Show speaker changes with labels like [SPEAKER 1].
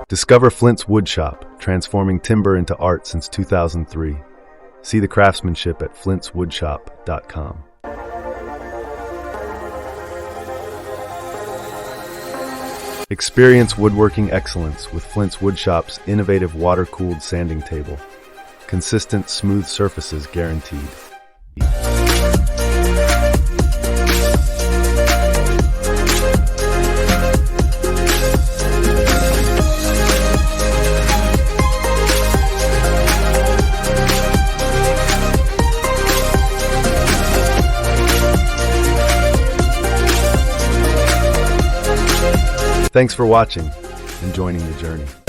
[SPEAKER 1] Discover Flint's Woodshop, transforming timber into art since 2003. See the craftsmanship at flintswoodshop.com. Experience woodworking excellence with Flint's Woodshop's innovative water-cooled sanding table. Consistent, smooth surfaces guaranteed. Thanks for watching and joining the journey.